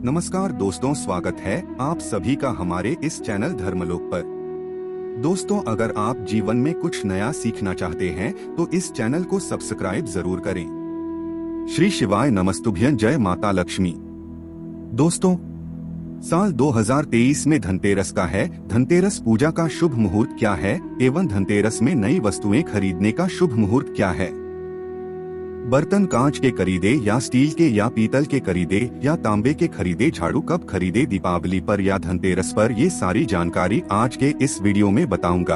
नमस्कार दोस्तों, स्वागत है आप सभी का हमारे इस चैनल धर्मलोक पर। दोस्तों, अगर आप जीवन में कुछ नया सीखना चाहते हैं तो इस चैनल को सब्सक्राइब जरूर करें। श्री शिवाय नमस्तुभ्यं, जय माता लक्ष्मी। दोस्तों, साल 2023 में धनतेरस का है। धनतेरस पूजा का शुभ मुहूर्त क्या है एवं धनतेरस में नई वस्तुएं खरीदने का शुभ मुहूर्त क्या है? बर्तन कांच के खरीदे या स्टील के या पीतल के खरीदे या तांबे के खरीदे, झाड़ू कब खरीदे दीपावली पर या धनतेरस पर, ये सारी जानकारी आज के इस वीडियो में बताऊंगा।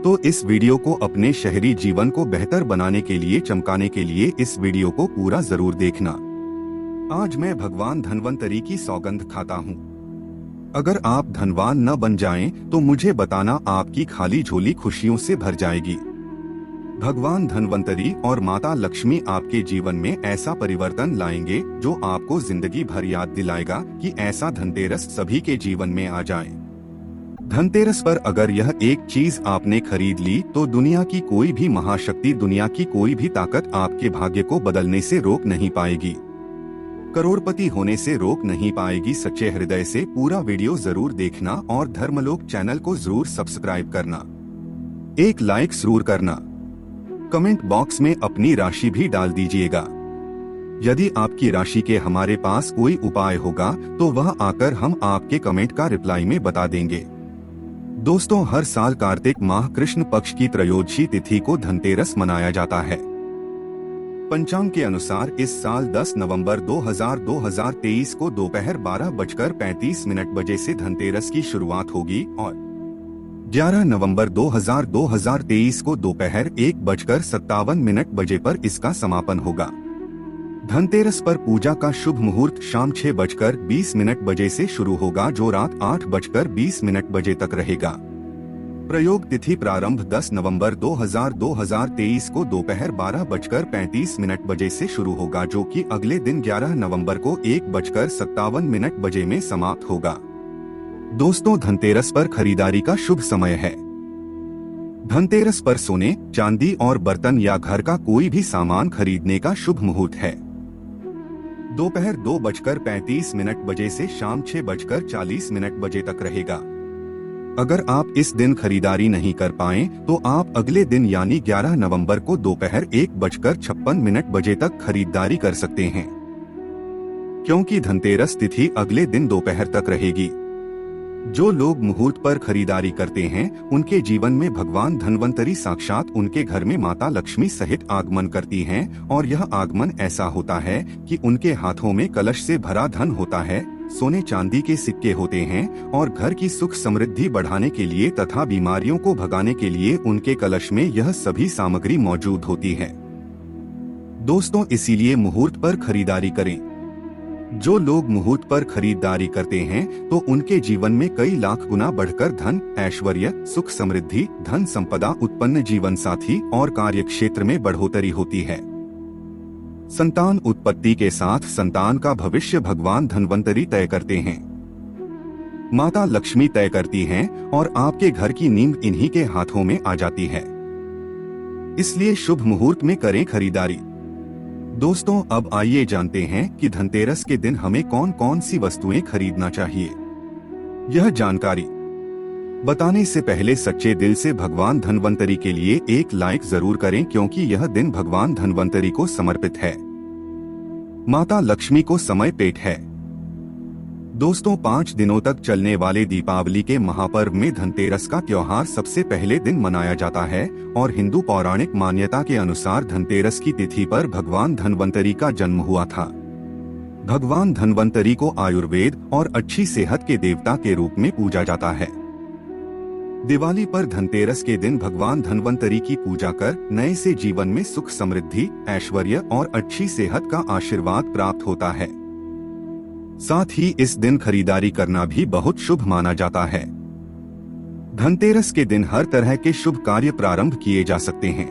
तो इस वीडियो को अपने शहरी जीवन को बेहतर बनाने के लिए, चमकाने के लिए इस वीडियो को पूरा जरूर देखना। आज मैं भगवान धन्वंतरी की सौगंध खाता हूँ। अगर आप धनवान न बन जाएं तो मुझे बताना, आपकी खाली झोली खुशियों से भर जाएगी। भगवान धन्वंतरी और माता लक्ष्मी आपके जीवन में ऐसा परिवर्तन लाएंगे जो आपको जिंदगी भर याद दिलाएगा कि ऐसा धनतेरस सभी के जीवन में आ जाए। धनतेरस पर अगर यह एक चीज आपने खरीद ली तो दुनिया की कोई भी महाशक्ति, दुनिया की कोई भी ताकत आपके भाग्य को बदलने से रोक नहीं पाएगी, करोड़पति होने से रोक नहीं पाएगी। सच्चे हृदय से पूरा वीडियो जरूर देखना और धर्मलोक चैनल को जरूर सब्सक्राइब करना, एक लाइक जरूर करना, कमेंट बॉक्स में अपनी राशि भी डाल दीजिएगा। यदि आपकी राशि के हमारे पास कोई उपाय होगा तो वह आकर हम आपके कमेंट का रिप्लाई में बता देंगे। दोस्तों, हर साल कार्तिक माह कृष्ण पक्ष की त्रयोदशी तिथि को धनतेरस मनाया जाता है। पंचांग के अनुसार इस साल 10 नवंबर 2023 को दोपहर 12:35 बजे से धनतेरस की शुरुआत होगी और 11 नवंबर 2023 को दोपहर 1:57 बजे पर इसका समापन होगा। धनतेरस पर पूजा का शुभ मुहूर्त शाम 6:20 बजे से शुरू होगा, जो रात 8:20 बजे तक रहेगा। प्रयोग तिथि प्रारंभ 10 नवंबर 2023 को दोपहर 12:35 बजे से शुरू होगा, जो कि अगले दिन 11 नवंबर को 1:57 बजे में समाप्त होगा। दोस्तों, धनतेरस पर खरीदारी का शुभ समय है। धनतेरस पर सोने, चांदी और बर्तन या घर का कोई भी सामान खरीदने का शुभ मुहूर्त है। दोपहर 2:35 बजे से शाम 6:40 बजे तक रहेगा। अगर आप इस दिन खरीदारी नहीं कर पाएं, तो आप अगले दिन यानी 11 नवंबर को दोपहर 1:56 बजे तक खरीदारी कर सकते हैं, क्योंकि धनतेरस तिथि अगले दिन दोपहर तक रहेगी। जो लोग मुहूर्त पर खरीदारी करते हैं उनके जीवन में भगवान धन्वंतरी साक्षात उनके घर में माता लक्ष्मी सहित आगमन करती हैं, और यह आगमन ऐसा होता है कि उनके हाथों में कलश से भरा धन होता है, सोने चांदी के सिक्के होते हैं, और घर की सुख समृद्धि बढ़ाने के लिए तथा बीमारियों को भगाने के लिए उनके कलश में यह सभी सामग्री मौजूद होती है। दोस्तों, इसीलिए मुहूर्त पर खरीदारी करें। जो लोग मुहूर्त पर खरीदारी करते हैं तो उनके जीवन में कई लाख गुना बढ़कर धन, ऐश्वर्य, सुख समृद्धि, धन संपदा उत्पन्न, जीवन साथी और कार्य क्षेत्र में बढ़ोतरी होती है। संतान उत्पत्ति के साथ संतान का भविष्य भगवान धन्वंतरी तय करते हैं, माता लक्ष्मी तय करती हैं, और आपके घर की नींव इन्हीं के हाथों में आ जाती है। इसलिए शुभ मुहूर्त में करें खरीदारी। दोस्तों, अब आइए जानते हैं कि धनतेरस के दिन हमें कौन कौन सी वस्तुएं खरीदना चाहिए। यह जानकारी बताने से पहले सच्चे दिल से भगवान धन्वंतरी के लिए एक लाइक जरूर करें, क्योंकि यह दिन भगवान धन्वंतरी को समर्पित है, माता लक्ष्मी को समय पेट है। दोस्तों, 5 दिनों तक चलने वाले दीपावली के महापर्व में धनतेरस का त्योहार सबसे पहले दिन मनाया जाता है, और हिंदू पौराणिक मान्यता के अनुसार धनतेरस की तिथि पर भगवान धन्वंतरी का जन्म हुआ था। भगवान धन्वंतरी को आयुर्वेद और अच्छी सेहत के देवता के रूप में पूजा जाता है। दिवाली पर धनतेरस के दिन भगवान धन्वंतरी की पूजा कर नए से जीवन में सुख समृद्धि, ऐश्वर्य और अच्छी सेहत का आशीर्वाद प्राप्त होता है। साथ ही इस दिन खरीदारी करना भी बहुत शुभ माना जाता है। धनतेरस के दिन हर तरह के शुभ कार्य प्रारंभ किए जा सकते हैं।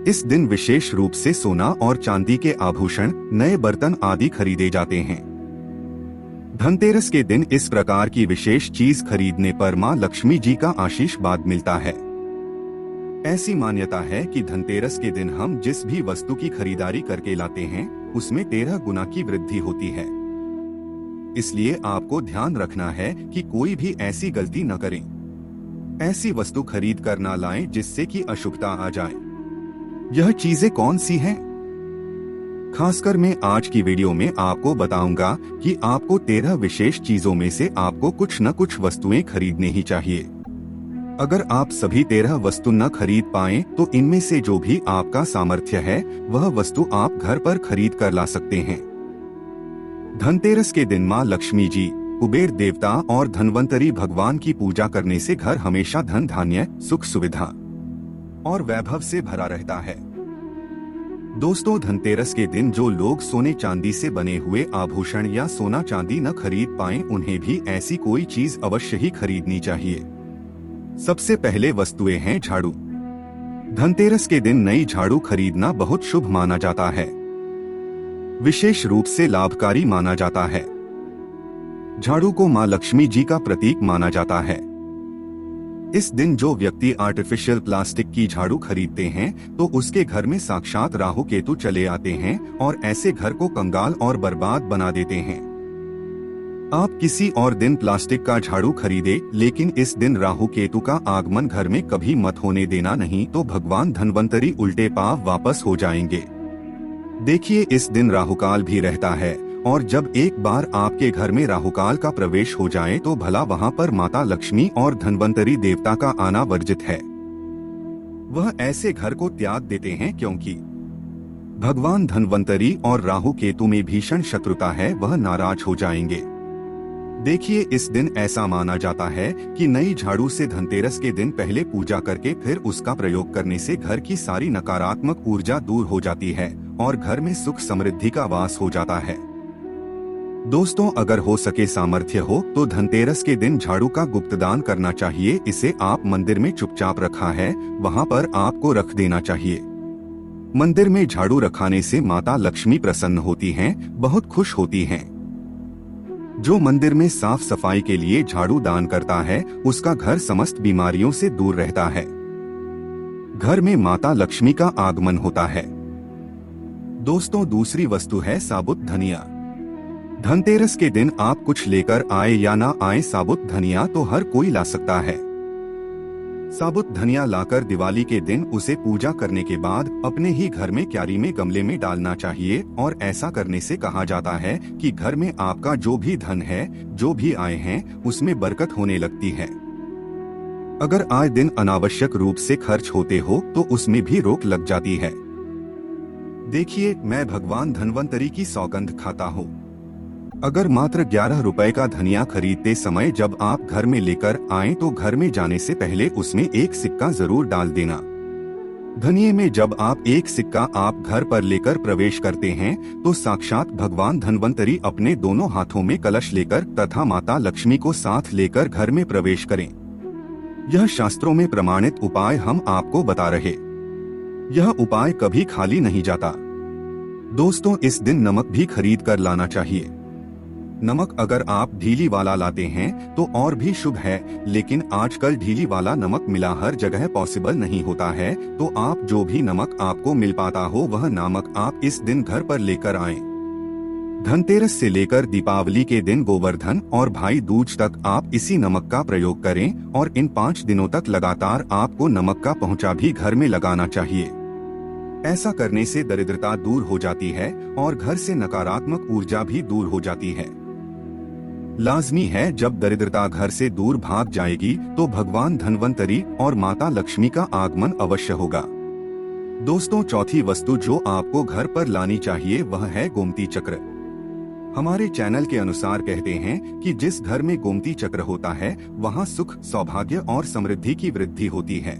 इस दिन विशेष रूप से सोना और चांदी के आभूषण, नए बर्तन आदि खरीदे जाते हैं। धनतेरस के दिन इस प्रकार की विशेष चीज खरीदने पर मां लक्ष्मी जी का आशीर्वाद मिलता है। ऐसी मान्यता है कि धनतेरस के दिन हम जिस भी वस्तु की खरीदारी करके लाते हैं उसमें 13 गुना की वृद्धि होती है। इसलिए आपको ध्यान रखना है कि कोई भी ऐसी गलती न करें। ऐसी वस्तु खरीद कर ना लाएं जिससे कि अशुभता आ जाए। यह चीजें कौन सी हैं? खासकर मैं आज की वीडियो में आपको बताऊंगा कि आपको 13 विशेष चीजों में से आपको कुछ न कुछ वस्तुएं खरीदने ही चाहिए। अगर आप सभी 13 वस्तु न खरीद पाएं तो इनमें से जो भी आपका सामर्थ्य है वह वस्तु आप घर पर खरीद कर ला सकते हैं। धनतेरस के दिन मां लक्ष्मी जी, कुबेर देवता और धनवंतरी भगवान की पूजा करने से घर हमेशा धन धान्य, सुख सुविधा और वैभव से भरा रहता है। दोस्तों, धनतेरस के दिन जो लोग सोने चांदी से बने हुए आभूषण या सोना चांदी न खरीद पाएं, उन्हें भी ऐसी कोई चीज अवश्य ही खरीदनी चाहिए। सबसे पहले वस्तुएं हैं झाड़ू। धनतेरस के दिन नई झाड़ू खरीदना बहुत शुभ माना जाता है, विशेष रूप से लाभकारी माना जाता है। झाड़ू को मां लक्ष्मी जी का प्रतीक माना जाता है। इस दिन जो व्यक्ति आर्टिफिशियल प्लास्टिक की झाड़ू खरीदते हैं तो उसके घर में साक्षात राहु केतु चले आते हैं और ऐसे घर को कंगाल और बर्बाद बना देते हैं। आप किसी और दिन प्लास्टिक का झाड़ू खरीदे, लेकिन इस दिन राहु केतु का आगमन घर में कभी मत होने देना, नहीं तो भगवान धनवंतरी उल्टे पांव वापस हो जाएंगे। देखिए, इस दिन राहुकाल भी रहता है और जब एक बार आपके घर में राहुकाल का प्रवेश हो जाए तो भला वहां पर माता लक्ष्मी और धनवंतरी देवता का आना वर्जित है। वह ऐसे घर को त्याग देते हैं क्योंकि भगवान धनवंतरी और राहु केतु में भीषण शत्रुता है, वह नाराज हो जाएंगे। देखिए, इस दिन ऐसा माना जाता है कि नई झाड़ू से धनतेरस के दिन पहले पूजा करके फिर उसका प्रयोग करने से घर की सारी नकारात्मक ऊर्जा दूर हो जाती है और घर में सुख समृद्धि का वास हो जाता है। दोस्तों, अगर हो सके सामर्थ्य हो तो धनतेरस के दिन झाड़ू का गुप्तदान करना चाहिए। इसे आप मंदिर में चुपचाप रखा है वहां पर आपको रख देना चाहिए। मंदिर में झाड़ू रखाने से माता लक्ष्मी प्रसन्न होती हैं, बहुत खुश होती हैं। जो मंदिर में साफ सफाई के लिए झाड़ू दान करता है उसका घर समस्त बीमारियों से दूर रहता है। घर में माता लक्ष्मी का आगमन होता है। दोस्तों, दूसरी वस्तु है साबुत धनिया। धनतेरस के दिन आप कुछ लेकर आए या ना आए, साबुत धनिया तो हर कोई ला सकता है। साबुत धनिया लाकर दिवाली के दिन उसे पूजा करने के बाद अपने ही घर में क्यारी में गमले में डालना चाहिए और ऐसा करने से कहा जाता है कि घर में आपका जो भी धन है, जो भी आए हैं, उसमें बरकत होने लगती है। अगर आए दिन अनावश्यक रूप से खर्च होते हो तो उसमें भी रोक लग जाती है। देखिए, मैं भगवान धनवंतरी की सौगंध खाता हूँ। अगर मात्र 11 रुपए का धनिया खरीदते समय जब आप घर में लेकर आएं तो घर में जाने से पहले उसमें एक सिक्का जरूर डाल देना। धनिये में जब आप एक सिक्का आप घर पर लेकर प्रवेश करते हैं तो साक्षात भगवान धनवंतरी अपने दोनों हाथों में कलश लेकर तथा माता लक्ष्मी को साथ लेकर घर में प्रवेश करें। यह शास्त्रों में प्रमाणित उपाय हम आपको बता रहे। यह उपाय कभी खाली नहीं जाता। दोस्तों, इस दिन नमक भी खरीद कर लाना चाहिए। नमक अगर आप ढीली वाला लाते हैं तो और भी शुभ है, लेकिन आजकल ढीली वाला नमक मिला हर जगह पॉसिबल नहीं होता है, तो आप जो भी नमक आपको मिल पाता हो वह नमक आप इस दिन घर पर लेकर आएं। धनतेरस से लेकर दीपावली के दिन गोवर्धन और भाई दूज तक आप इसी नमक का प्रयोग करें और इन 5 दिनों तक लगातार आपको नमक का पोंछा भी घर में लगाना चाहिए। ऐसा करने से दरिद्रता दूर हो जाती है और घर से नकारात्मक ऊर्जा भी दूर हो जाती है। लाजमी है, जब दरिद्रता घर से दूर भाग जाएगी तो भगवान धनवंतरी और माता लक्ष्मी का आगमन अवश्य होगा। दोस्तों, चौथी वस्तु जो आपको घर पर लानी चाहिए वह है गोमती चक्र। हमारे चैनल के अनुसार कहते हैं कि जिस घर में गोमती चक्र होता है वहां सुख, सौभाग्य और समृद्धि की वृद्धि होती है।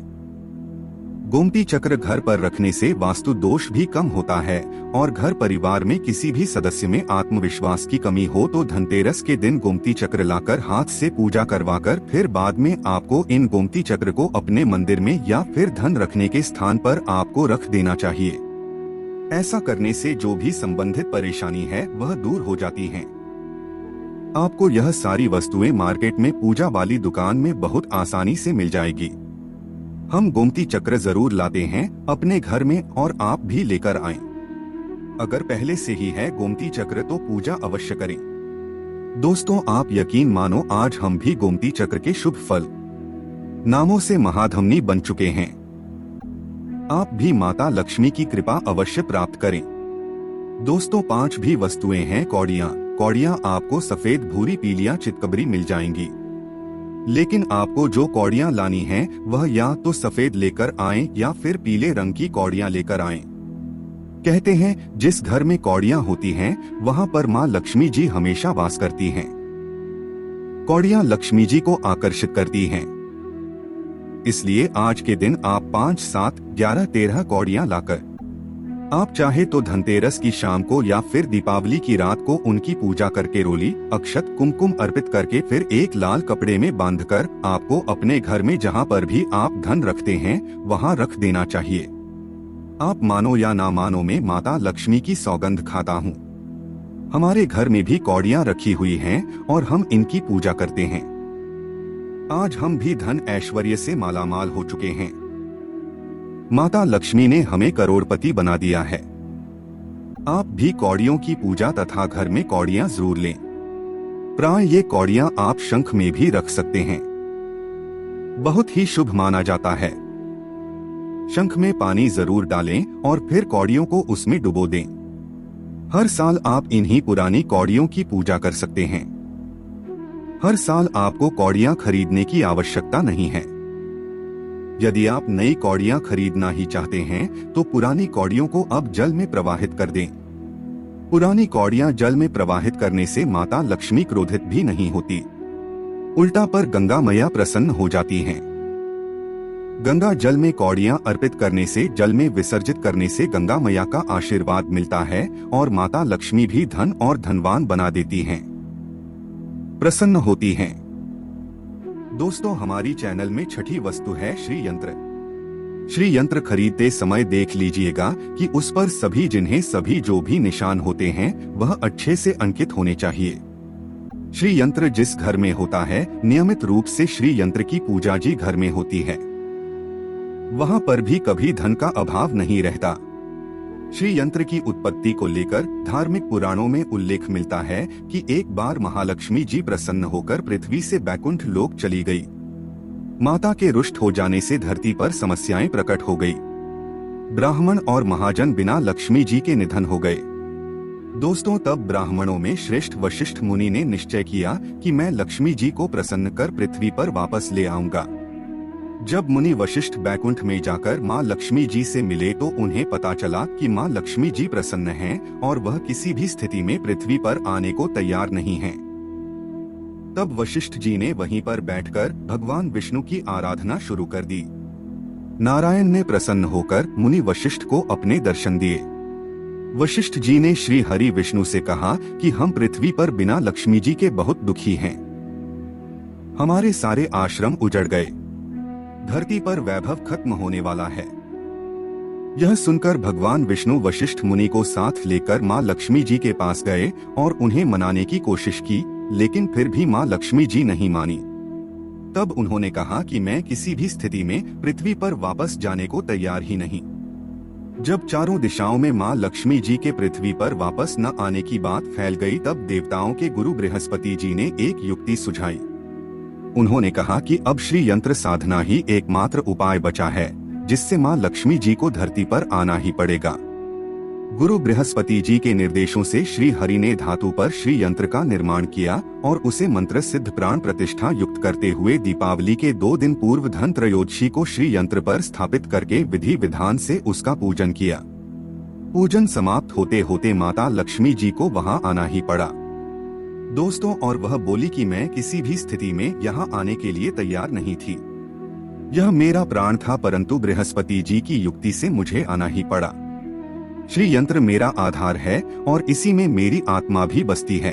गोमती चक्र घर पर रखने से वास्तु दोष भी कम होता है और घर परिवार में किसी भी सदस्य में आत्मविश्वास की कमी हो तो धनतेरस के दिन गोमती चक्र लाकर हाथ से पूजा करवाकर फिर बाद में आपको इन गोमती चक्र को अपने मंदिर में या फिर धन रखने के स्थान पर आपको रख देना चाहिए। ऐसा करने से जो भी संबंधित परेशानी है वह दूर हो जाती है। आपको यह सारी वस्तुएं मार्केट में पूजा वाली दुकान में बहुत आसानी से मिल जाएगी। हम गोमती चक्र जरूर लाते हैं अपने घर में और आप भी लेकर आएं। अगर पहले से ही है गोमती चक्र तो पूजा अवश्य करें। दोस्तों, आप यकीन मानो आज हम भी गोमती चक्र के शुभ फल नामों से महाधमनी बन चुके हैं। आप भी माता लक्ष्मी की कृपा अवश्य प्राप्त करें। दोस्तों, 5 भी वस्तुएं हैं कौड़ियाँ। कौड़ियाँ आपको सफेद, भूरी, पीलियाँ, चितकबरी मिल जाएंगी। लेकिन आपको जो कौड़ियाँ लानी हैं वह या तो सफेद लेकर आएं या फिर पीले रंग की कौड़ियाँ लेकर आएं। कहते हैं जिस घर में कौड़ियाँ होती हैं वहाँ पर माँ लक्ष्मी जी हमेशा वास करती हैं। कौड़ियाँ लक्ष्मी जी को आकर्षित करती हैं। इसलिए आज के दिन आप 5, 7, 11, 13 कौड़ियाँ लाकर आप चाहे तो धनतेरस की शाम को या फिर दीपावली की रात को उनकी पूजा करके रोली, अक्षत, कुमकुम अर्पित करके फिर एक लाल कपड़े में बांधकर आपको अपने घर में जहाँ पर भी आप धन रखते हैं वहाँ रख देना चाहिए। आप मानो या ना मानो, मैं माता लक्ष्मी की सौगंध खाता हूँ। हमारे घर में भी कौड़ियाँ रखी हुई हैं और हम इनकी पूजा करते हैं। आज हम भी धन ऐश्वर्य से मालामाल हो चुके हैं। माता लक्ष्मी ने हमें करोड़पति बना दिया है। आप भी कौड़ियों की पूजा तथा घर में कौड़ियाँ जरूर लें। प्राय ये कौड़ियाँ आप शंख में भी रख सकते हैं। बहुत ही शुभ माना जाता है। शंख में पानी जरूर डालें और फिर कौड़ियों को उसमें डुबो दें। हर साल आप इन्हीं पुरानी कौड़ियों की पूजा कर सकते हैं। हर साल आपको कौड़ियाँ खरीदने की आवश्यकता नहीं है। यदि आप नई कौड़ियाँ खरीदना ही चाहते हैं तो पुरानी कौड़ियों को अब जल में प्रवाहित कर दें। पुरानी कौड़ियाँ जल में प्रवाहित करने से माता लक्ष्मी क्रोधित भी नहीं होती, उल्टा पर गंगा मैया प्रसन्न हो जाती हैं। गंगा जल में कौड़ियाँ अर्पित करने से, जल में विसर्जित करने से गंगा मैया का आशीर्वाद मिलता है और माता लक्ष्मी भी धन और धनवान बना देती हैं, प्रसन्न होती हैं। दोस्तों, हमारी चैनल में छठी वस्तु है श्री यंत्र। श्री यंत्र खरीदते समय देख लीजिएगा कि उस पर सभी जो भी निशान होते हैं वह अच्छे से अंकित होने चाहिए। श्री यंत्र जिस घर में होता है, नियमित रूप से श्री यंत्र की पूजा जी घर में होती है, वहाँ पर भी कभी धन का अभाव नहीं रहता। श्री यंत्र की उत्पत्ति को लेकर धार्मिक पुराणों में उल्लेख मिलता है कि एक बार महालक्ष्मी जी प्रसन्न होकर पृथ्वी से बैकुंठ लोक चली गई। माता के रुष्ट हो जाने से धरती पर समस्याएं प्रकट हो गई। ब्राह्मण और महाजन बिना लक्ष्मी जी के निधन हो गए। दोस्तों, तब ब्राह्मणों में श्रेष्ठ वशिष्ठ मुनि ने निश्चय किया कि मैं लक्ष्मी जी को प्रसन्न कर पृथ्वी पर वापस ले आऊंगा। जब मुनि वशिष्ठ बैकुंठ में जाकर माँ लक्ष्मी जी से मिले तो उन्हें पता चला कि माँ लक्ष्मी जी प्रसन्न हैं और वह किसी भी स्थिति में पृथ्वी पर आने को तैयार नहीं हैं। तब वशिष्ठ जी ने वहीं पर बैठकर भगवान विष्णु की आराधना शुरू कर दी। नारायण ने प्रसन्न होकर मुनि वशिष्ठ को अपने दर्शन दिए। वशिष्ठ जी ने श्री हरि विष्णु से कहा कि हम पृथ्वी पर बिना लक्ष्मी जी के बहुत दुखी हैं। हमारे सारे आश्रम उजड़ गए, धरती पर वैभव खत्म होने वाला है। यह सुनकर भगवान विष्णु वशिष्ठ मुनि को साथ लेकर माँ लक्ष्मी जी के पास गए और उन्हें मनाने की कोशिश की, लेकिन फिर भी माँ लक्ष्मी जी नहीं मानी। तब उन्होंने कहा कि मैं किसी भी स्थिति में पृथ्वी पर वापस जाने को तैयार ही नहीं। जब चारों दिशाओं में माँ लक्ष्मी जी के पृथ्वी पर वापस न आने की बात फैल गई, तब देवताओं के गुरु बृहस्पति जी ने एक युक्ति सुझाई। उन्होंने कहा कि अब श्री यंत्र साधना ही एकमात्र उपाय बचा है जिससे माँ लक्ष्मी जी को धरती पर आना ही पड़ेगा। गुरु बृहस्पति जी के निर्देशों से श्री हरि ने धातु पर श्री यंत्र का निर्माण किया और उसे मंत्र सिद्ध प्राण प्रतिष्ठा युक्त करते हुए दीपावली के 2 दिन पूर्व धन त्रयोदशी को श्री यंत्र पर स्थापित करके विधि विधान से उसका पूजन किया। पूजन समाप्त होते होते माता लक्ष्मी जी को वहां आना ही पड़ा। दोस्तों, और वह बोली कि मैं किसी भी स्थिति में यहाँ आने के लिए तैयार नहीं थी। यह मेरा प्राण था, परंतु बृहस्पति जी की युक्ति से मुझे आना ही पड़ा। श्री यंत्र मेरा आधार है और इसी में मेरी आत्मा भी बसती है।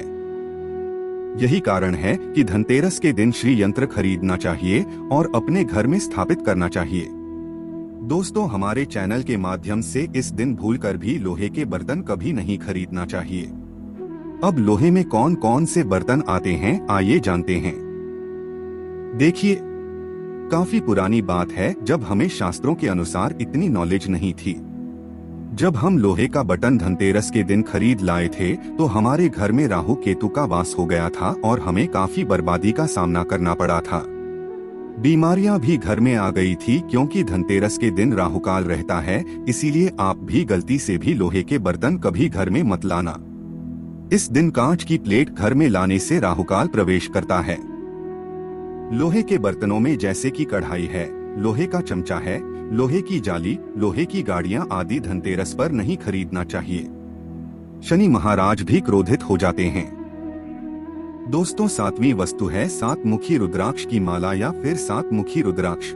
यही कारण है कि धनतेरस के दिन श्री यंत्र खरीदना चाहिए और अपने घर में स्थापित करना चाहिए। दोस्तों, हमारे चैनल के माध्यम से इस दिन भूलकर भी लोहे के बर्तन कभी नहीं खरीदना चाहिए। अब लोहे में कौन कौन से बर्तन आते हैं, आइए जानते हैं। देखिए, काफी पुरानी बात है जब हमें शास्त्रों के अनुसार इतनी नॉलेज नहीं थी। जब हम लोहे का बटन धनतेरस के दिन खरीद लाए थे तो हमारे घर में राहु केतु का वास हो गया था और हमें काफी बर्बादी का सामना करना पड़ा था। बीमारियां भी घर में आ गई थी क्योंकि धनतेरस के दिन राहुकाल रहता है, इसीलिए आप भी गलती से भी लोहे के बर्तन कभी घर में मत लाना। इस दिन कांच की प्लेट घर में लाने से राहुकाल प्रवेश करता है। लोहे के बर्तनों में जैसे कि कढ़ाई है, लोहे का चमचा है, लोहे की जाली, लोहे की गाड़ियां आदि धनतेरस पर नहीं खरीदना चाहिए। शनि महाराज भी क्रोधित हो जाते हैं। दोस्तों, 7वीं वस्तु है 7 मुखी रुद्राक्ष की माला या फिर 7 मुखी रुद्राक्ष।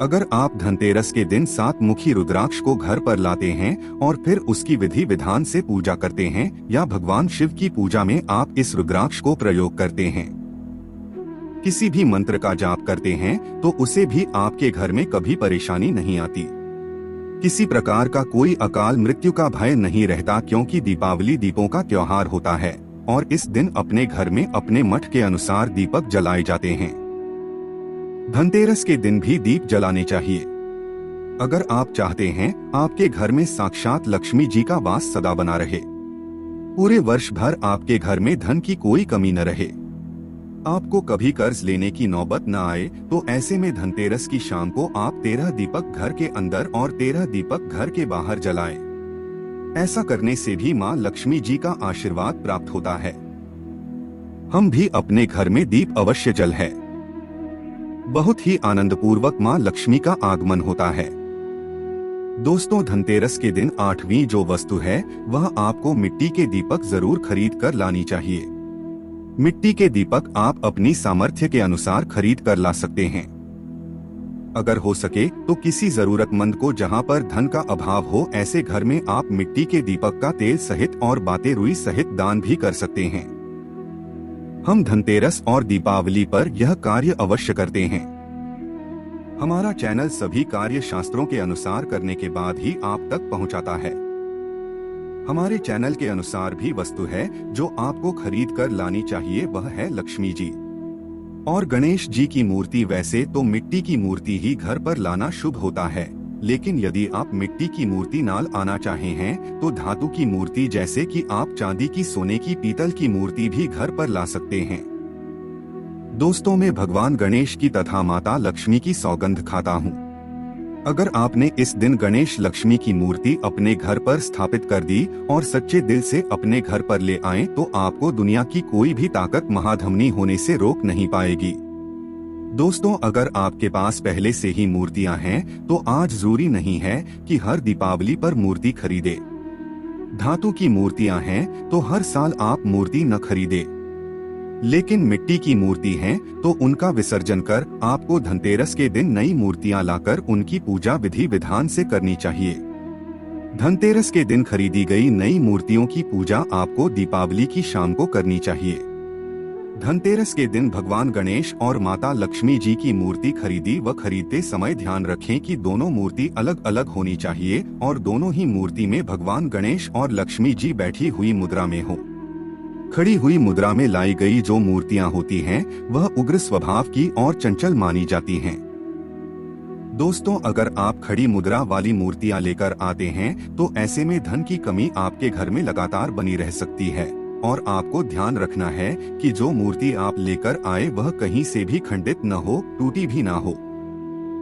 अगर आप धनतेरस के दिन 7 मुखी रुद्राक्ष को घर पर लाते हैं और फिर उसकी विधि विधान से पूजा करते हैं या भगवान शिव की पूजा में आप इस रुद्राक्ष को प्रयोग करते हैं, किसी भी मंत्र का जाप करते हैं तो उसे भी आपके घर में कभी परेशानी नहीं आती। किसी प्रकार का कोई अकाल मृत्यु का भय नहीं रहता क्योंकि दीपावली दीपों का त्योहार होता है और इस दिन अपने घर में अपने मठ के अनुसार दीपक जलाए जाते हैं। धनतेरस के दिन भी दीप जलाने चाहिए। अगर आप चाहते हैं आपके घर में साक्षात लक्ष्मी जी का वास सदा बना रहे, पूरे वर्ष भर आपके घर में धन की कोई कमी न रहे, आपको कभी कर्ज लेने की नौबत न आए, तो ऐसे में धनतेरस की शाम को आप 13 दीपक घर के अंदर और 13 दीपक घर के बाहर जलाएं। ऐसा करने से भी मां लक्ष्मी जी का आशीर्वाद प्राप्त होता है। हम भी अपने घर में दीप अवश्य जलाएं। बहुत ही आनंद पूर्वक मां लक्ष्मी का आगमन होता है। दोस्तों, धनतेरस के दिन 8वीं जो वस्तु है वह आपको मिट्टी के दीपक जरूर खरीद कर लानी चाहिए। मिट्टी के दीपक आप अपनी सामर्थ्य के अनुसार खरीद कर ला सकते हैं। अगर हो सके तो किसी जरूरतमंद को जहां पर धन का अभाव हो, ऐसे घर में आप मिट्टी के दीपक का तेल सहित और बातें रुई सहित दान भी कर सकते हैं। हम धनतेरस और दीपावली पर यह कार्य अवश्य करते हैं। हमारा चैनल सभी कार्य शास्त्रों के अनुसार करने के बाद ही आप तक पहुंचाता है। हमारे चैनल के अनुसार भी वस्तु है जो आपको खरीद कर लानी चाहिए, वह है लक्ष्मी जी और गणेश जी की मूर्ति। वैसे तो मिट्टी की मूर्ति ही घर पर लाना शुभ होता है, लेकिन यदि आप मिट्टी की मूर्ति ना आना चाहे हैं तो धातु की मूर्ति जैसे कि आप चांदी की, सोने की, पीतल की मूर्ति भी घर पर ला सकते हैं। दोस्तों, मैं भगवान गणेश की तथा माता लक्ष्मी की सौगंध खाता हूँ। अगर आपने इस दिन गणेश लक्ष्मी की मूर्ति अपने घर पर स्थापित कर दी और सच्चे दिल से अपने घर पर ले आए तो आपको दुनिया की कोई भी ताकत महाधमनी होने से रोक नहीं पाएगी। दोस्तों, अगर आपके पास पहले से ही मूर्तियां हैं तो आज जरूरी नहीं है कि हर दीपावली पर मूर्ति खरीदे। धातु की मूर्तियां हैं तो हर साल आप मूर्ति न खरीदे, लेकिन मिट्टी की मूर्ति हैं तो उनका विसर्जन कर आपको धनतेरस के दिन नई मूर्तियां लाकर उनकी पूजा विधि विधान से करनी चाहिए। धनतेरस के दिन खरीदी गई नई मूर्तियों की पूजा आपको दीपावली की शाम को करनी चाहिए। धनतेरस के दिन भगवान गणेश और माता लक्ष्मी जी की मूर्ति खरीदी व खरीदते समय ध्यान रखें कि दोनों मूर्ति अलग अलग होनी चाहिए और दोनों ही मूर्ति में भगवान गणेश और लक्ष्मी जी बैठी हुई मुद्रा में हो। खड़ी हुई मुद्रा में लाई गई जो मूर्तियां होती हैं वह उग्र स्वभाव की और चंचल मानी जाती हैं। दोस्तों, अगर आप खड़ी मुद्रा वाली मूर्तियां लेकर आते हैं तो ऐसे में धन की कमी आपके घर में लगातार बनी रह सकती है और आपको ध्यान रखना है कि जो मूर्ति आप लेकर आए वह कहीं से भी खंडित न हो, टूटी भी ना हो।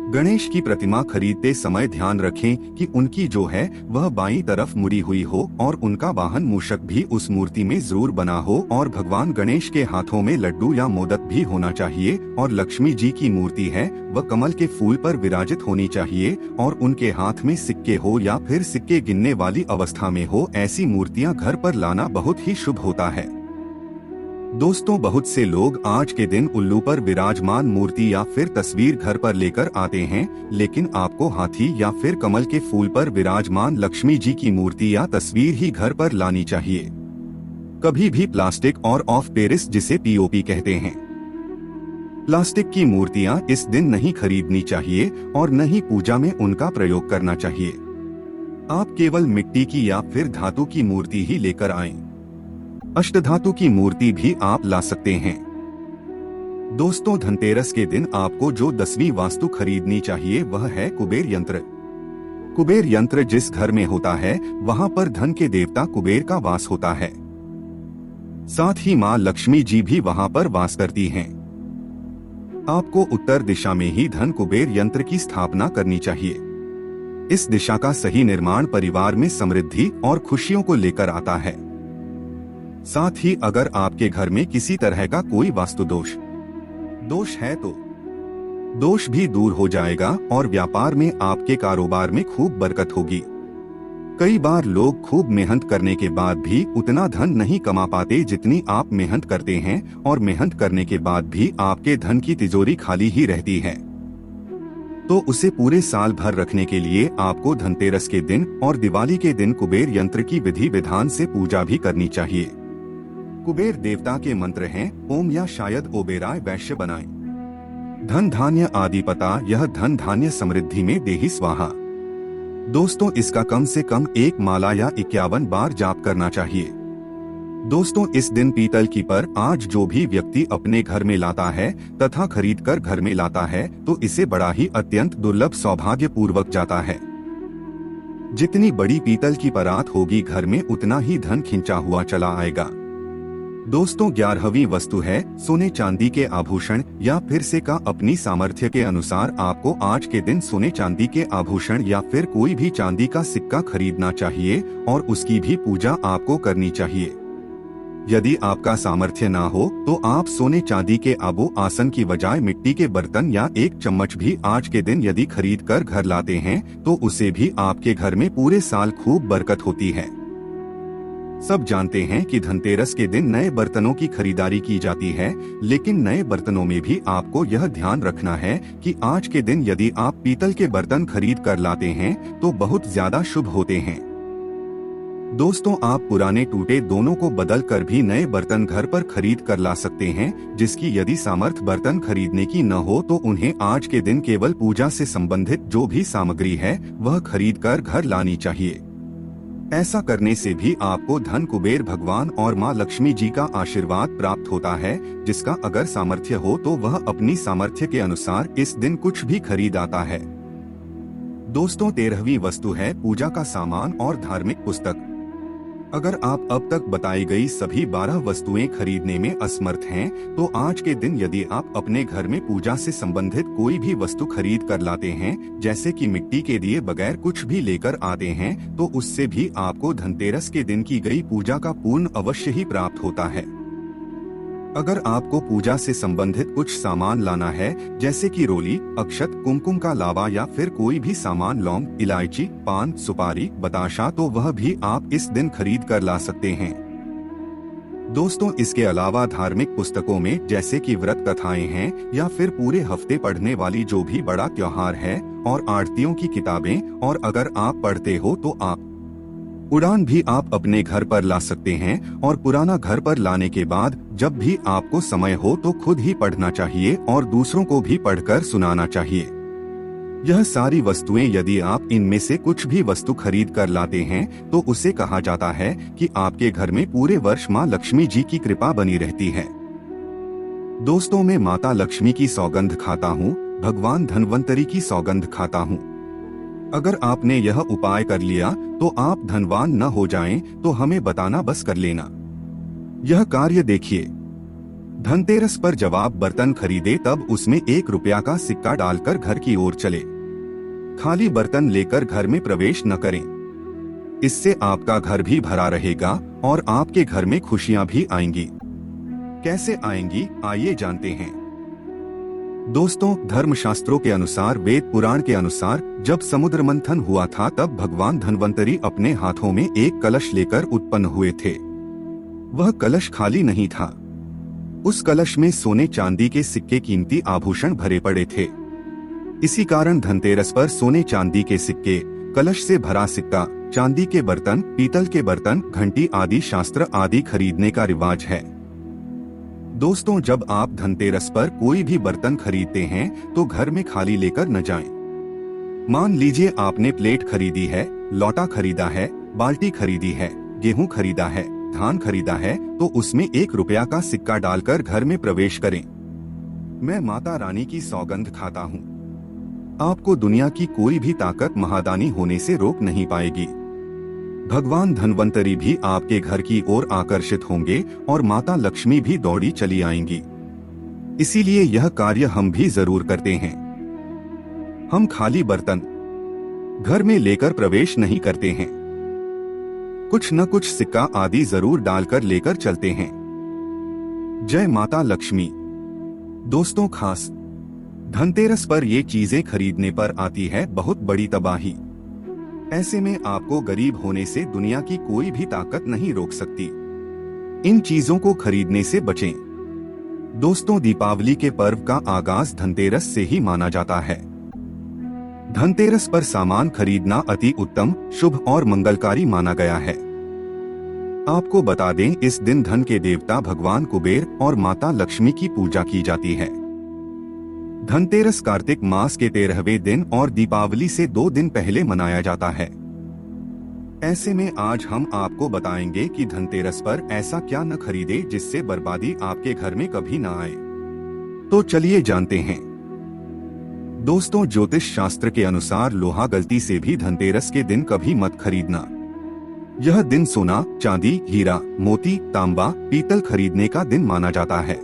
गणेश की प्रतिमा खरीदते समय ध्यान रखें कि उनकी जो है वह बाईं तरफ मुड़ी हुई हो और उनका वाहन मूषक भी उस मूर्ति में जरूर बना हो और भगवान गणेश के हाथों में लड्डू या मोदक भी होना चाहिए और लक्ष्मी जी की मूर्ति है वह कमल के फूल पर विराजित होनी चाहिए और उनके हाथ में सिक्के हो या फिर सिक्के गिनने वाली अवस्था में हो। ऐसी मूर्तियां घर पर लाना बहुत ही शुभ होता है। दोस्तों, बहुत से लोग आज के दिन उल्लू पर विराजमान मूर्ति या फिर तस्वीर घर पर लेकर आते हैं, लेकिन आपको हाथी या फिर कमल के फूल पर विराजमान लक्ष्मी जी की मूर्ति या तस्वीर ही घर पर लानी चाहिए। कभी भी प्लास्टिक और ऑफ पेरिस जिसे पीओपी कहते हैं, प्लास्टिक की मूर्तियां इस दिन नहीं खरीदनी चाहिए और न ही पूजा में उनका प्रयोग करना चाहिए। आप केवल मिट्टी की या फिर धातु की मूर्ति ही लेकर आएं। अष्टधातु की मूर्ति भी आप ला सकते हैं। दोस्तों, धनतेरस के दिन आपको जो 10वीं वास्तु खरीदनी चाहिए वह है कुबेर यंत्र। कुबेर यंत्र जिस घर में होता है वहाँ पर धन के देवता कुबेर का वास होता है। साथ ही माँ लक्ष्मी जी भी वहाँ पर वास करती हैं। आपको उत्तर दिशा में ही धन कुबेर यंत्र की स्थापना करनी चाहिए। इस दिशा का सही निर्माण परिवार में समृद्धि और खुशियों को लेकर आता है। साथ ही अगर आपके घर में किसी तरह का कोई वास्तु दोष है तो दोष भी दूर हो जाएगा और व्यापार में आपके कारोबार में खूब बरकत होगी। कई बार लोग खूब मेहनत करने के बाद भी उतना धन नहीं कमा पाते जितनी आप मेहनत करते हैं, और मेहनत करने के बाद भी आपके धन की तिजोरी खाली ही रहती है। तो उसे पूरे साल भर रखने के लिए आपको धनतेरस के दिन और दिवाली के दिन कुबेर यंत्र की विधि विधान से पूजा भी करनी चाहिए। कुबेर देवता के मंत्र हैं ओम या शायद ओबेराय वैश्य बनाए, धन धान्य आदि पता, यह धन धान्य समृद्धि में देहि स्वाहा। दोस्तों, इसका कम से कम 1 माला या 51 बार जाप करना चाहिए। दोस्तों, इस दिन पीतल की पर आज जो भी व्यक्ति अपने घर में लाता है तथा खरीद कर घर में लाता है तो इसे बड़ा ही अत्यंत दुर्लभ सौभाग्य पूर्वक जाता है। जितनी बड़ी पीतल की परात होगी घर में उतना ही धन खिंचा हुआ चला आएगा। दोस्तों, 11वीं वस्तु है सोने चांदी के आभूषण, या फिर से का अपनी सामर्थ्य के अनुसार आपको आज के दिन सोने चांदी के आभूषण या फिर कोई भी चांदी का सिक्का खरीदना चाहिए और उसकी भी पूजा आपको करनी चाहिए। यदि आपका सामर्थ्य ना हो तो आप सोने चांदी के आबो आसन की बजाय मिट्टी के बर्तन या 1 चम्मच भी आज के दिन यदि खरीद कर घर लाते हैं तो उसे भी आपके घर में पूरे साल खूब बरकत होती है। सब जानते हैं कि धनतेरस के दिन नए बर्तनों की खरीदारी की जाती है, लेकिन नए बर्तनों में भी आपको यह ध्यान रखना है कि आज के दिन यदि आप पीतल के बर्तन खरीद कर लाते हैं तो बहुत ज्यादा शुभ होते हैं। दोस्तों, आप पुराने टूटे दोनों को बदल कर भी नए बर्तन घर पर खरीद कर ला सकते हैं। जिसकी यदि सामर्थ्य बर्तन खरीदने की न हो तो उन्हें आज के दिन केवल पूजा से संबंधित जो भी सामग्री है वह खरीद कर घर लानी चाहिए। ऐसा करने से भी आपको धन कुबेर भगवान और माँ लक्ष्मी जी का आशीर्वाद प्राप्त होता है। जिसका अगर सामर्थ्य हो तो वह अपनी सामर्थ्य के अनुसार इस दिन कुछ भी खरीद आता है। दोस्तों, 13वीं वस्तु है पूजा का सामान और धार्मिक पुस्तक। अगर आप अब तक बताई गई सभी 12 वस्तुएं खरीदने में असमर्थ हैं, तो आज के दिन यदि आप अपने घर में पूजा से संबंधित कोई भी वस्तु खरीद कर लाते हैं, जैसे कि मिट्टी के दिए बगैर कुछ भी लेकर आते हैं, तो उससे भी आपको धनतेरस के दिन की गई पूजा का पूर्ण अवश्य ही प्राप्त होता है। अगर आपको पूजा से संबंधित कुछ सामान लाना है, जैसे कि रोली, अक्षत, कुमकुम का लावा या फिर कोई भी सामान, लौंग, इलायची, पान, सुपारी, बताशा, तो वह भी आप इस दिन खरीद कर ला सकते हैं। दोस्तों, इसके अलावा धार्मिक पुस्तकों में जैसे कि व्रत कथाएं हैं या फिर पूरे हफ्ते पढ़ने वाली जो भी बड़ा त्योहार है, और आरतियों की किताबें, और अगर आप पढ़ते हो तो आप उड़ान भी आप अपने घर पर ला सकते हैं। और पुराना घर पर लाने के बाद जब भी आपको समय हो तो खुद ही पढ़ना चाहिए और दूसरों को भी पढ़कर सुनाना चाहिए। यह सारी वस्तुएं यदि आप इनमें से कुछ भी वस्तु खरीद कर लाते हैं तो उसे कहा जाता है कि आपके घर में पूरे वर्ष माँ लक्ष्मी जी की कृपा बनी रहती है। दोस्तों, मैं माता लक्ष्मी की सौगंध खाता हूँ, भगवान धन्वंतरी की सौगंध खाता हूँ। अगर आपने यह उपाय कर लिया तो आप धनवान न हो जाएं तो हमें बताना बस कर लेना। यह कार्य देखिए। धनतेरस पर जब आप बर्तन खरीदे तब उसमें 1 रुपया का सिक्का डालकर घर की ओर चले। खाली बर्तन लेकर घर में प्रवेश न करें। इससे आपका घर भी भरा रहेगा और आपके घर में खुशियां भी आएंगी। कैसे आएंगी, आइए जानते हैं। दोस्तों, धर्मशास्त्रों के अनुसार, वेद पुराण के अनुसार, जब समुद्र मंथन हुआ था तब भगवान धन्वंतरी अपने हाथों में एक कलश लेकर उत्पन्न हुए थे। वह कलश खाली नहीं था। उस कलश में सोने चांदी के सिक्के, कीमती आभूषण भरे पड़े थे। इसी कारण धनतेरस पर सोने चांदी के सिक्के, कलश से भरा सिक्का, चांदी के बर्तन, पीतल के बर्तन, घंटी आदि, शास्त्र आदि खरीदने का रिवाज है। दोस्तों, जब आप धनतेरस पर कोई भी बर्तन खरीदते हैं तो घर में खाली लेकर न जाएं। मान लीजिए आपने प्लेट खरीदी है, लोटा खरीदा है, बाल्टी खरीदी है, गेहूं खरीदा है, धान खरीदा है, तो उसमें 1 रुपया का सिक्का डालकर घर में प्रवेश करें। मैं माता रानी की सौगंध खाता हूँ। आपको दुनिया की कोई भी ताकत महादानी होने से रोक नहीं पाएगी। भगवान धन्वंतरी भी आपके घर की ओर आकर्षित होंगे और माता लक्ष्मी भी दौड़ी चली आएंगी। इसीलिए यह कार्य हम भी जरूर करते हैं। हम खाली बर्तन घर में लेकर प्रवेश नहीं करते हैं, कुछ न कुछ सिक्का आदि जरूर डालकर लेकर चलते हैं। जय माता लक्ष्मी। दोस्तों, खास धनतेरस पर ये चीजें खरीदने पर आती है बहुत बड़ी तबाही। ऐसे में आपको गरीब होने से दुनिया की कोई भी ताकत नहीं रोक सकती। इन चीजों को खरीदने से बचें। दोस्तों, दीपावली के पर्व का आगाज धनतेरस से ही माना जाता है। धनतेरस पर सामान खरीदना अति उत्तम, शुभ और मंगलकारी माना गया है। आपको बता दें, इस दिन धन के देवता भगवान कुबेर और माता लक्ष्मी की पूजा की जाती है। धनतेरस कार्तिक मास के 13वें दिन और दीपावली से 2 दिन पहले मनाया जाता है। ऐसे में आज हम आपको बताएंगे कि धनतेरस पर ऐसा क्या न खरीदे जिससे बर्बादी आपके घर में कभी न आए। तो चलिए जानते हैं। दोस्तों, ज्योतिष शास्त्र के अनुसार लोहा गलती से भी धनतेरस के दिन कभी मत खरीदना। यह दिन सोना, चांदी, हीरा, मोती, तांबा, पीतल खरीदने का दिन माना जाता है।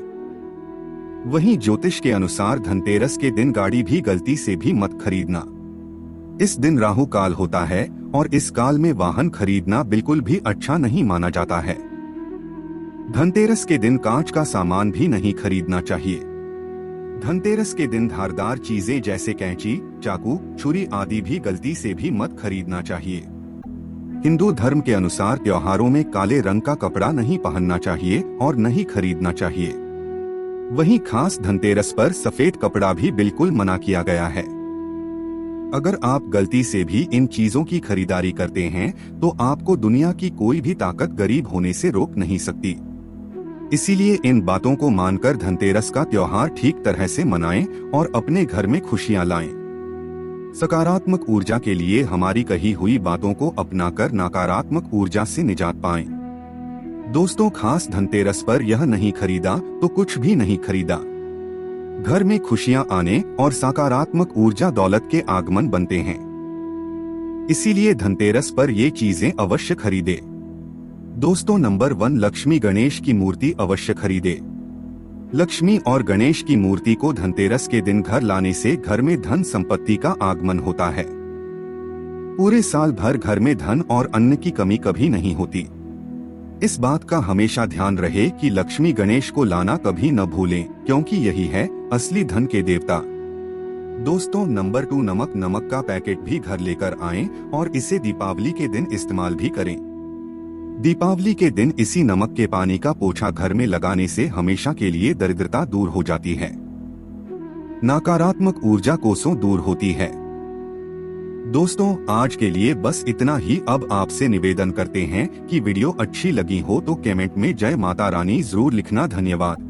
वहीं ज्योतिष के अनुसार धनतेरस के दिन गाड़ी भी गलती से भी मत खरीदना। इस दिन राहु काल होता है और इस काल में वाहन खरीदना बिल्कुल भी अच्छा नहीं माना जाता है। धनतेरस के दिन कांच का सामान भी नहीं खरीदना चाहिए। धनतेरस के दिन धारदार चीजें जैसे कैंची, चाकू, छुरी आदि भी गलती से भी मत खरीदना चाहिए। हिंदू धर्म के अनुसार त्योहारों में काले रंग का कपड़ा नहीं पहनना चाहिए और नहीं खरीदना चाहिए। वहीं खास धनतेरस पर सफेद कपड़ा भी बिल्कुल मना किया गया है। अगर आप गलती से भी इन चीजों की खरीदारी करते हैं तो आपको दुनिया की कोई भी ताकत गरीब होने से रोक नहीं सकती। इसीलिए इन बातों को मानकर धनतेरस का त्योहार ठीक तरह से मनाएं और अपने घर में खुशियां लाएं। सकारात्मक ऊर्जा के लिए हमारी कही हुई बातों को अपनाकर नकारात्मक ऊर्जा से निजात पाएं। दोस्तों, खास धनतेरस पर यह नहीं खरीदा तो कुछ भी नहीं खरीदा। घर में खुशियां आने और सकारात्मक ऊर्जा दौलत के आगमन बनते हैं। इसीलिए धनतेरस पर ये चीजें अवश्य खरीदे। दोस्तों, नंबर 1, लक्ष्मी गणेश की मूर्ति अवश्य खरीदे। लक्ष्मी और गणेश की मूर्ति को धनतेरस के दिन घर लाने से घर में धन संपत्ति का आगमन होता है। पूरे साल भर घर में धन और अन्न की कमी कभी नहीं होती। इस बात का हमेशा ध्यान रहे कि लक्ष्मी गणेश को लाना कभी न भूलें, क्योंकि यही है असली धन के देवता। दोस्तों, नंबर 2, नमक का पैकेट भी घर लेकर आएं और इसे दीपावली के दिन इस्तेमाल भी करें। दीपावली के दिन इसी नमक के पानी का पोछा घर में लगाने से हमेशा के लिए दरिद्रता दूर हो जाती है। नकारात्मक ऊर्जा कोसों दूर होती है। दोस्तों, आज के लिए बस इतना ही। अब आपसे निवेदन करते हैं कि वीडियो अच्छी लगी हो तो कमेंट में जय माता रानी जरूर लिखना। धन्यवाद।